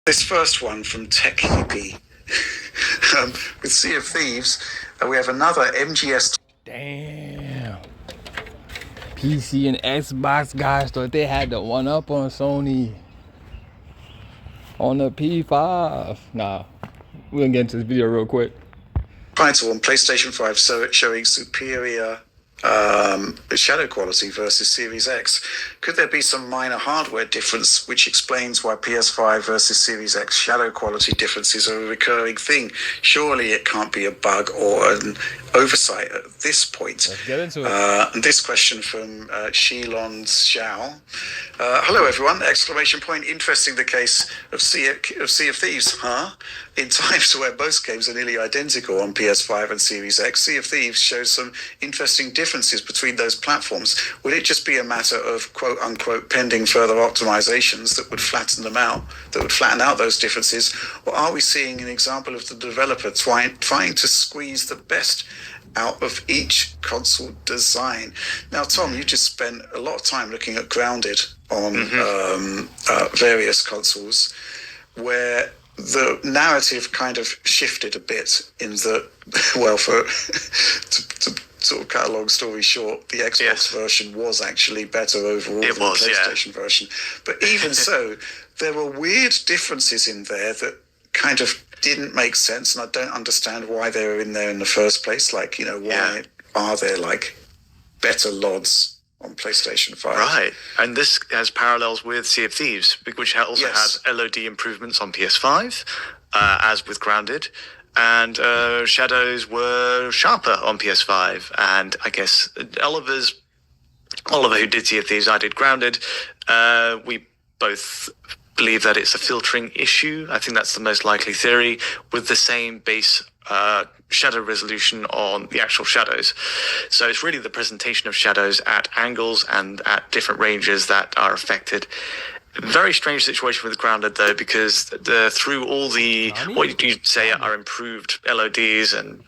This first one from Tech Hippie. With Sea of Thieves, we have another MGS. Damn. PC and Xbox guys thought they had the one up on Sony on the P5. Nah, we're gonna get into this video real quick. Title on PlayStation 5, so showing superior shadow quality versus Series X. Could there be some minor hardware difference which explains why PS5 versus Series X shadow quality differences are a recurring thing? Surely it can't be a bug or an oversight at this point. Let's get into it. And this question from Shilon Xiao. Hello everyone, exclamation point. Interesting the case of Sea of Thieves, huh? In times where both games are nearly identical on PS5 and Series X, Sea of Thieves shows some interesting differences between those platforms. Would it just be a matter of quote-unquote pending further optimizations that would flatten them out, that would flatten out those differences? Or are we seeing an example of the developer trying to squeeze the best out of each console design? Now, Tom, you just spent a lot of time looking at Grounded on various consoles, where the narrative kind of shifted a bit in the, well, to sort of cut a long story short, the Xbox version was actually better overall than the PlayStation version. But even so, there were weird differences in there that kind of didn't make sense, and I don't understand why they were in there in the first place. Like, you know, why are there like better LODs on PlayStation 5? Right, and this has parallels with Sea of Thieves, which also has LOD improvements on PS5, as with Grounded, and shadows were sharper on PS5, and I guess Oliver, who did Sea of Thieves, I did Grounded, we both believe that it's a filtering issue. I think that's the most likely theory, with the same base shadow resolution on the actual shadows. So it's really the presentation of shadows at angles and at different ranges that are affected. Very strange situation with Grounded though, because through all the what you'd say are improved LODs and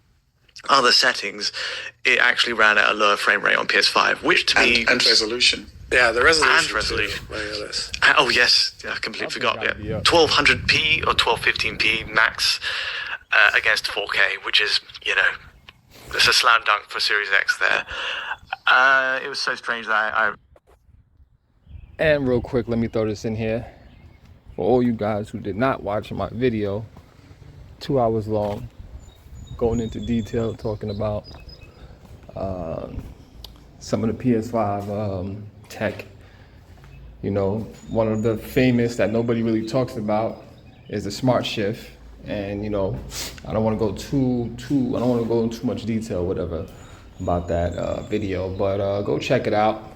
other settings, it actually ran at a lower frame rate on PS5, which to me and resolution. Yeah, the resolution. And resolution. Oh yes, I completely forgot. 1200p or 1215p max against 4K, which is, you know, it's a slam dunk for Series X there. It was so strange that I... And real quick, let me throw this in here. For all you guys who did not watch my video, 2 hours long, going into detail, talking about some of the PS5 tech. You know, one of the famous that nobody really talks about is the Smart Shift. And, you know, I don't want to go I don't want to go into too much detail, whatever, about that video, but go check it out.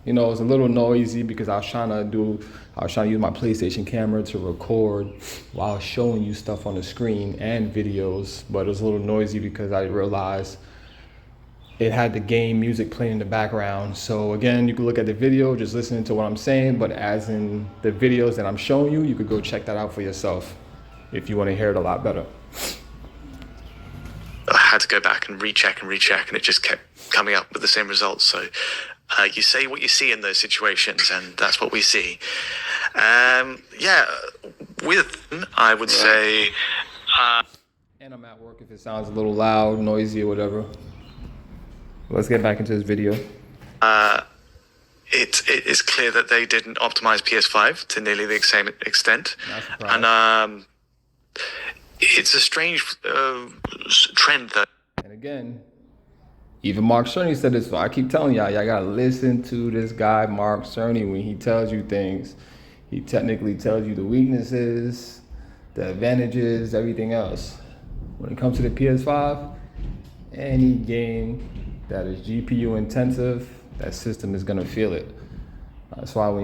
You know, it's a little noisy because I was trying to use my PlayStation camera to record while showing you stuff on the screen and videos, but it was a little noisy because I realized it had the game music playing in the background. So again, you can look at the video, just listening to what I'm saying, but as in the videos that I'm showing you, you could go check that out for yourself if you want to hear it a lot better. I had to go back and recheck, and it just kept coming up with the same results. So you say what you see in those situations, and that's what we see. With, I would say... and I'm at work if it sounds a little loud, noisy, or whatever. Let's get back into this video. It is clear that they didn't optimize PS5 to nearly the same extent. And it's a strange trend that... And again, even Mark Cerny said this, so I keep telling y'all gotta listen to this guy, Mark Cerny. When he tells you things, he technically tells you the weaknesses, the advantages, everything else. When it comes to the PS5, any game that is GPU intensive, that system is gonna feel it. That's why when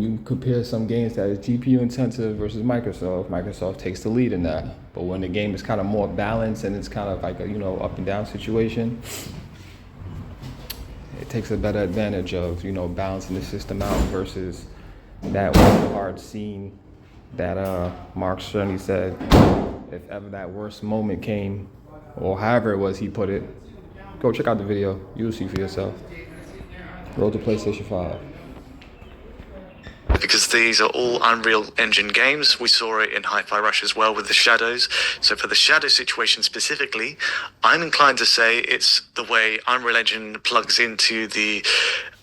you compare some games that is GPU intensive versus Microsoft takes the lead in that. But when the game is kind of more balanced and it's kind of like a, you know, up and down situation, it takes a better advantage of, you know, balancing the system out versus that one hard scene that Mark Cerny said, if ever that worst moment came, or however it was he put it, go check out the video. You'll see for yourself. Road to PlayStation 5. Because These are all Unreal Engine games. We saw it in Hi-Fi Rush as well with the shadows. So for the shadow situation specifically, I'm inclined to say it's the way Unreal Engine plugs into the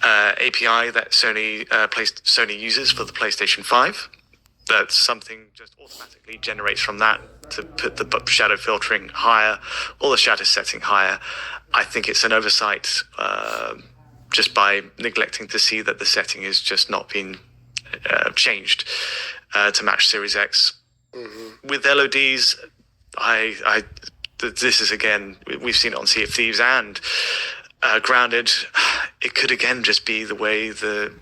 API that Sony uses for the PlayStation 5. That something just automatically generates from that to put the shadow filtering higher or the shadow setting higher. I think it's an oversight just by neglecting to see that the setting is just not been changed to match Series X. With LODs, this is again, we've seen it on Sea of Thieves and Grounded. It could again just be the way the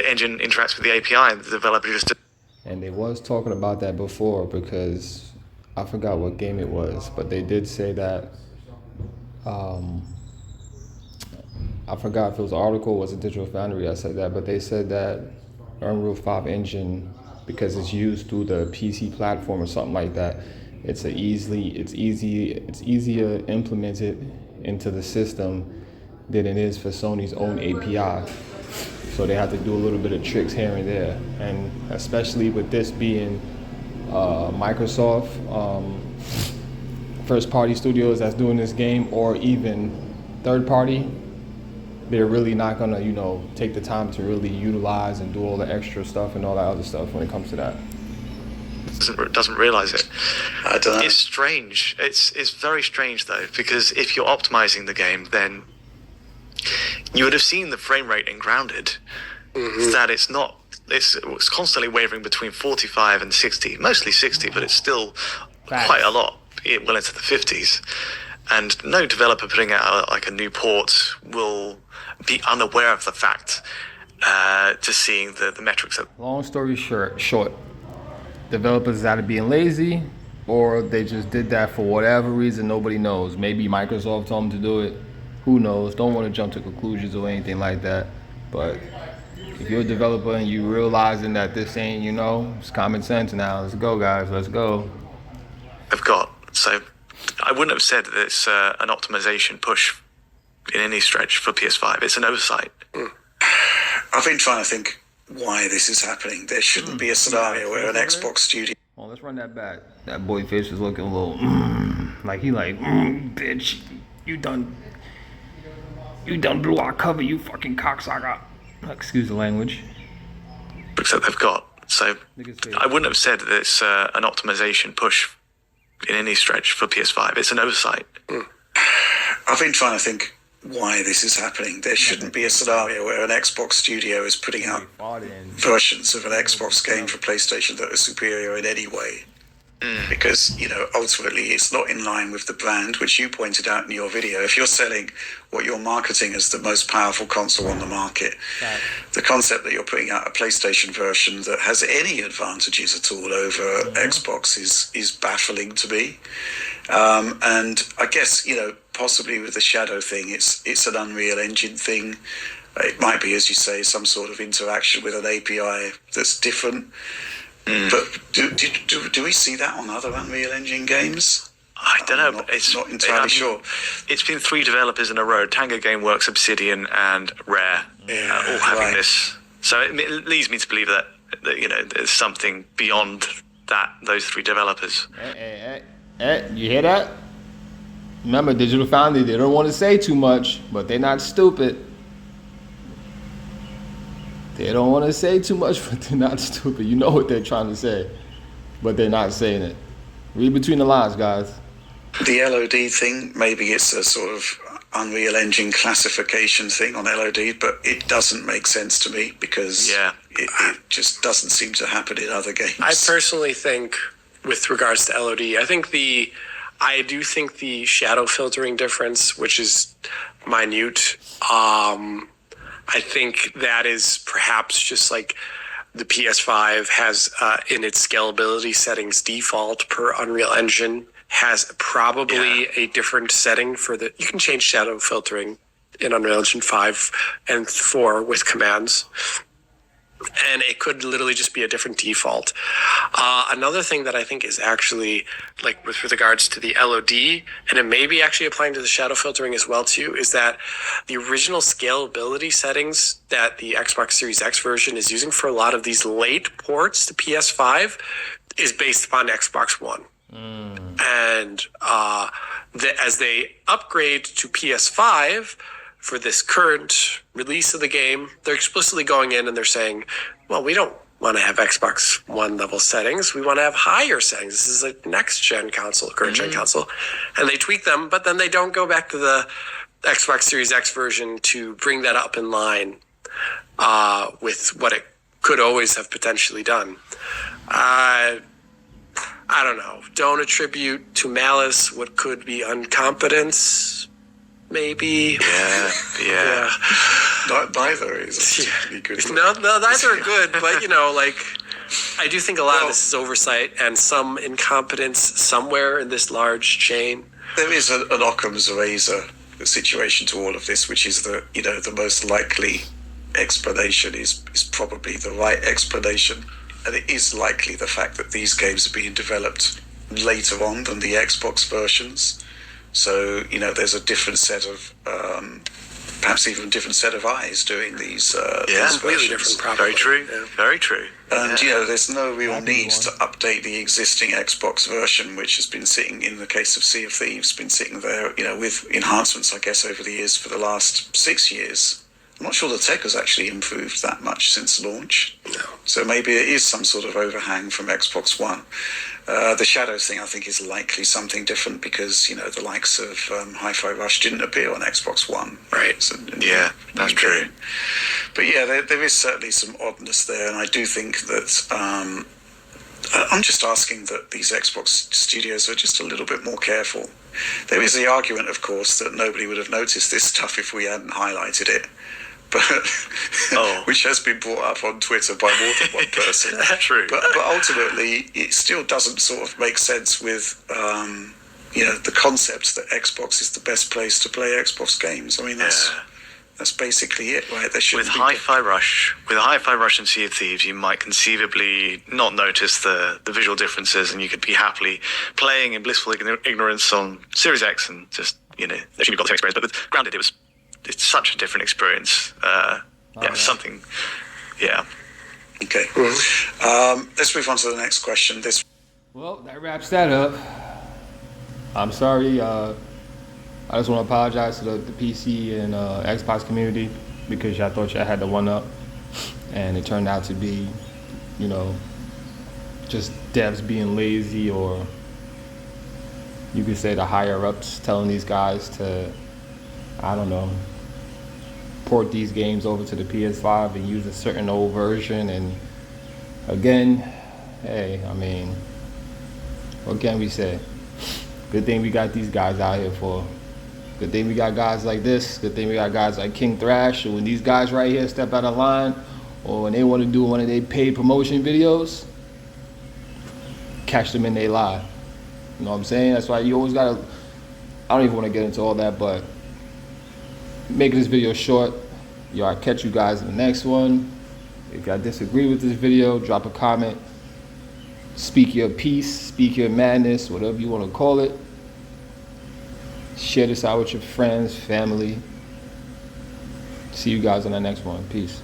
engine interacts with the API and the developer just. And they was talking about that before, because I forgot what game it was, but they did say that, I forgot if it was an article or was it Digital Foundry I said that, but they said that Unreal 5 engine, because it's used through the PC platform or something like that, it's easier implemented into the system than it is for Sony's own API. So they have to do a little bit of tricks here and there, and especially with this being Microsoft first-party studios that's doing this game, or even third-party, they're really not gonna, take the time to really utilize and do all the extra stuff and all that other stuff when it comes to that. Doesn't realize it. I don't know. It's strange. It's very strange though, because if you're optimizing the game, then you would have seen the frame rate in Grounded, that it's constantly wavering between 45 and 60, mostly 60, but it's still quite a lot, well into the 50s. And no developer putting out like a new port will be unaware of the fact to seeing the metrics. Long story short, developers either being lazy, or they just did that for whatever reason, nobody knows. Maybe Microsoft told them to do it. Who knows? Don't want to jump to conclusions or anything like that. But if you're a developer and you realizing that this ain't, it's common sense now. Let's go, guys. Let's go. So I wouldn't have said that it's an optimization push in any stretch for PS5. It's an oversight. I've been trying to think why this is happening. There shouldn't be a scenario where an Xbox studio. Oh, let's run that back. That boy face was looking a little like he like, bitch, you done blew our cover, you fucking cocksucker. Excuse the language. That they've got. So I wouldn't have said that it's an optimization push in any stretch for PS5. It's an oversight. I've been trying to think why this is happening. There shouldn't be a scenario where an Xbox studio is putting out versions of an Xbox game for PlayStation that are superior in any way. Because, ultimately it's not in line with the brand, which you pointed out in your video. If you're selling what you're marketing as the most powerful console on the market, the concept that you're putting out a PlayStation version that has any advantages at all over Xbox is baffling to me. And I guess, possibly with the shadow thing, it's an Unreal Engine thing. It might be, as you say, some sort of interaction with an API that's different. But do we see that on other Unreal Engine games? I don't know. It's not entirely sure. It's been 3 developers in a row: Tango Gameworks, Obsidian, and Rare, all having this. So it leads me to believe that there's something beyond those 3 developers. You hear that? Remember, Digital Foundry, they don't want to say too much, but they're not stupid. They don't want to say too much, but they're not stupid. You know what they're trying to say, but they're not saying it. Read between the lines, guys. The LOD thing, maybe it's a sort of Unreal Engine classification thing on LOD, but it doesn't make sense to me because it just doesn't seem to happen in other games. I personally think, with regards to LOD, I do think the shadow filtering difference, which is minute, I think that is perhaps just like the PS5 has in its scalability settings default per Unreal Engine has probably a different setting for you can change shadow filtering in Unreal Engine 5 and 4 with commands. and it could literally just be a different default. Another thing that I think is actually like with regards to the LOD, and it may be actually applying to the shadow filtering as well too, is that the original scalability settings that the Xbox Series X version is using for a lot of these late ports to PS5 is based upon Xbox One. And as they upgrade to PS5 for this current release of the game, they're explicitly going in and they're saying, well, we don't want to have Xbox One level settings. We want to have higher settings. This is a next gen console, current gen console. And they tweak them, but then they don't go back to the Xbox Series X version to bring that up in line with what it could always have potentially done. I don't know. Don't attribute to malice what could be incompetence, maybe. Yeah. Neither is particularly good. No, neither are good, but I do think a lot of this is oversight and some incompetence somewhere in this large chain. There is an Occam's razor situation to all of this, which is that, the most likely explanation is probably the right explanation. And it is likely the fact that these games are being developed later on than the Xbox versions. So, there's a different set of, perhaps even a different set of eyes doing these completely versions. different, probably. Very true. Yeah. Very true. And, there's no real need to update the existing Xbox version, which has been sitting, in the case of Sea of Thieves, been sitting there, with enhancements, I guess, over the years for the last 6 years. I'm not sure the tech has actually improved that much since launch. No. So maybe it is some sort of overhang from Xbox One. The Shadow thing, I think, is likely something different because, the likes of Hi-Fi Rush didn't appear on Xbox One. Right. So, Yeah, that's true. But yeah, there is certainly some oddness there. And I do think that I'm just asking that these Xbox studios are just a little bit more careful. There is the argument, of course, that nobody would have noticed this stuff if we hadn't highlighted it. But which has been brought up on Twitter by more than one person. True. But ultimately, it still doesn't sort of make sense with the concept that Xbox is the best place to play Xbox games. I mean, that's basically it, right? There With Hi-Fi Rush and Sea of Thieves, you might conceivably not notice the visual differences, and you could be happily playing in blissful ignorance on Series X and just assuming you've got the same experience. But with Grounded, it's such a different experience. Something. Yeah. Okay. Let's move on to the next question. Well, that wraps that up. I'm sorry. I just want to apologize to the PC and Xbox community because y'all thought y'all had the one up, and it turned out to be, just devs being lazy, or you could say the higher ups telling these guys to, I don't know, port these games over to the PS5 and use a certain old version. And again, what can we say? Good thing we got these guys out here for. Good thing we got guys like this. Good thing we got guys like King Thrash. So when these guys right here step out of line, or when they want to do one of their paid promotion videos, catch them in their lie. You know what I'm saying? That's why you always gotta, I don't even want to get into all that, but making this video short. I'll catch you guys in the next one. If y'all disagree with this video, drop a comment. Speak your piece, speak your madness, whatever you want to call it. Share this out with your friends, family. See you guys in the next one. Peace.